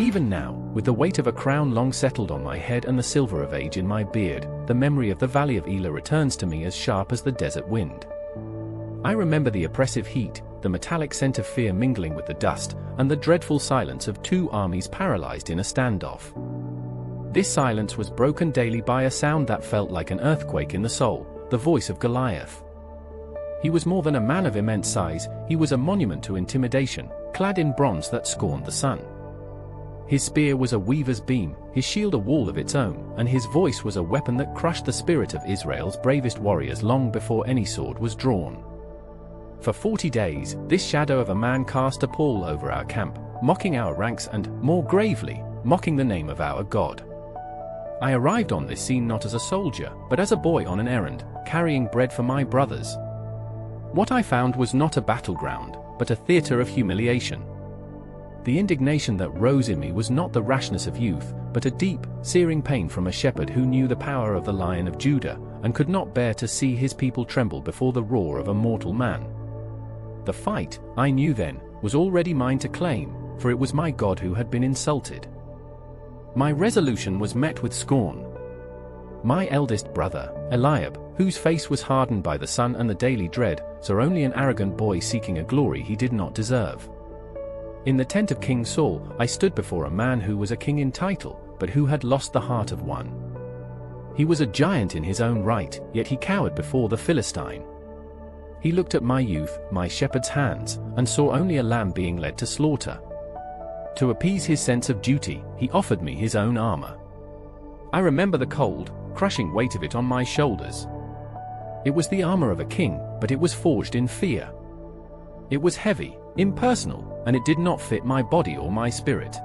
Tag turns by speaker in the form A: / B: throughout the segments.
A: Even now, with the weight of a crown long settled on my head and the silver of age in my beard, the memory of the valley of Elah returns to me as sharp as the desert wind. I remember the oppressive heat, the metallic scent of fear mingling with the dust, and the dreadful silence of two armies paralyzed in a standoff. This silence was broken daily by a sound that felt like an earthquake in the soul, the voice of Goliath. He was more than a man of immense size, he was a monument to intimidation, clad in bronze that scorned the sun. His spear was a weaver's beam, his shield a wall of its own, and his voice was a weapon that crushed the spirit of Israel's bravest warriors long before any sword was drawn. For 40 days, this shadow of a man cast a pall over our camp, mocking our ranks and, more gravely, mocking the name of our God. I arrived on this scene not as a soldier, but as a boy on an errand, carrying bread for my brothers. What I found was not a battleground, but a theater of humiliation. The indignation that rose in me was not the rashness of youth, but a deep, searing pain from a shepherd who knew the power of the Lion of Judah, and could not bear to see his people tremble before the roar of a mortal man. The fight, I knew then, was already mine to claim, for it was my God who had been insulted. My resolution was met with scorn. My eldest brother, Eliab, whose face was hardened by the sun and the daily dread, saw only an arrogant boy seeking a glory he did not deserve. In the tent of King Saul, I stood before a man who was a king in title, but who had lost the heart of one. He was a giant in his own right, yet he cowered before the Philistine. He looked at my youth, my shepherd's hands, and saw only a lamb being led to slaughter. To appease his sense of duty, he offered me his own armor. I remember the cold, crushing weight of it on my shoulders. It was the armor of a king, but it was forged in fear. It was heavy, impersonal, and it did not fit my body or my spirit.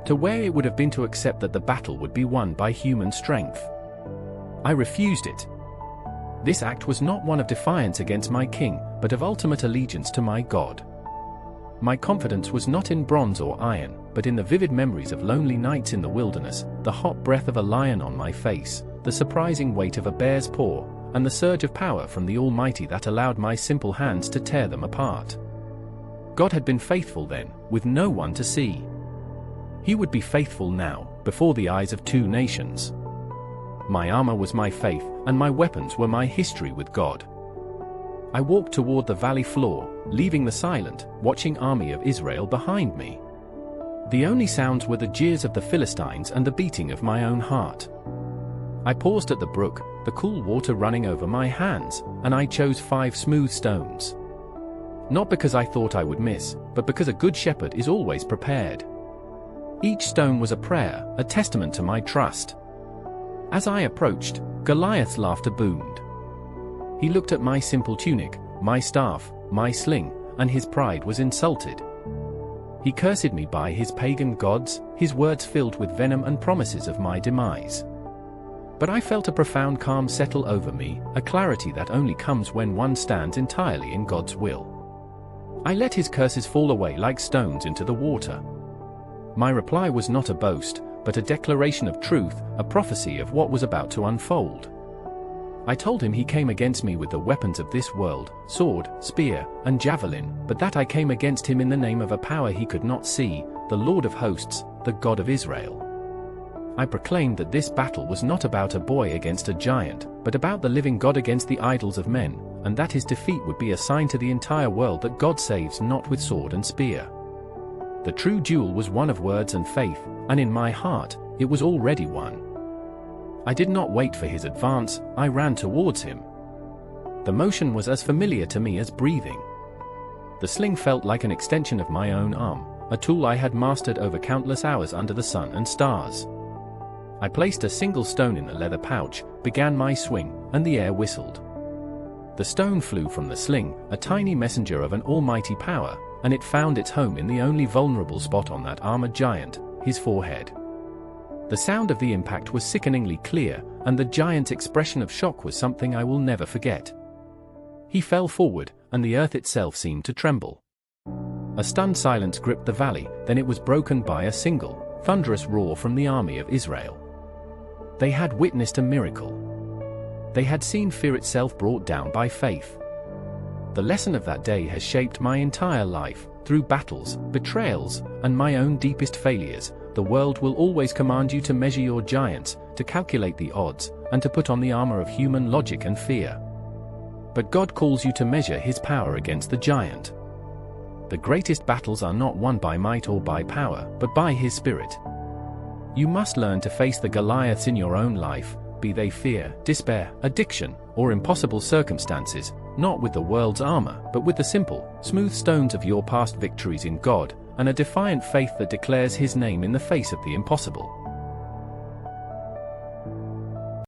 A: To wear it would have been to accept that the battle would be won by human strength. I refused it. This act was not one of defiance against my king, but of ultimate allegiance to my God. My confidence was not in bronze or iron, but in the vivid memories of lonely nights in the wilderness, the hot breath of a lion on my face, the surprising weight of a bear's paw, and the surge of power from the Almighty that allowed my simple hands to tear them apart. God had been faithful then, with no one to see. He would be faithful now, before the eyes of two nations. My armor was my faith, and my weapons were my history with God. I walked toward the valley floor, leaving the silent, watching army of Israel behind me. The only sounds were the jeers of the Philistines and the beating of my own heart. I paused at the brook, the cool water running over my hands, and I chose 5 smooth stones. Not because I thought I would miss, but because a good shepherd is always prepared. Each stone was a prayer, a testament to my trust. As I approached, Goliath's laughter boomed. He looked at my simple tunic, my staff, my sling, and his pride was insulted. He cursed me by his pagan gods, his words filled with venom and promises of my demise. But I felt a profound calm settle over me, a clarity that only comes when one stands entirely in God's will. I let his curses fall away like stones into the water. My reply was not a boast, but a declaration of truth, a prophecy of what was about to unfold. I told him he came against me with the weapons of this world, sword, spear, and javelin, but that I came against him in the name of a power he could not see, the Lord of hosts, the God of Israel. I proclaimed that this battle was not about a boy against a giant, but about the living God against the idols of men, and that his defeat would be a sign to the entire world that God saves not with sword and spear. The true duel was one of words and faith, and in my heart, it was already won. I did not wait for his advance, I ran towards him. The motion was as familiar to me as breathing. The sling felt like an extension of my own arm, a tool I had mastered over countless hours under the sun and stars. I placed a single stone in the leather pouch, began my swing, and the air whistled. The stone flew from the sling, a tiny messenger of an almighty power, and it found its home in the only vulnerable spot on that armored giant, his forehead. The sound of the impact was sickeningly clear, and the giant's expression of shock was something I will never forget. He fell forward, and the earth itself seemed to tremble. A stunned silence gripped the valley, then it was broken by a single, thunderous roar from the army of Israel. They had witnessed a miracle. They had seen fear itself brought down by faith. The lesson of that day has shaped my entire life. through battles, betrayals, and my own deepest failures, the world will always command you to measure your giants, to calculate the odds, and to put on the armor of human logic and fear. But God calls you to measure His power against the giant. The greatest battles are not won by might or by power, but by His Spirit. You must learn to face the Goliaths in your own life, be they fear, despair, addiction, or impossible circumstances, not with the world's armor, but with the simple, smooth stones of your past victories in God, and a defiant faith that declares His name in the face of the impossible.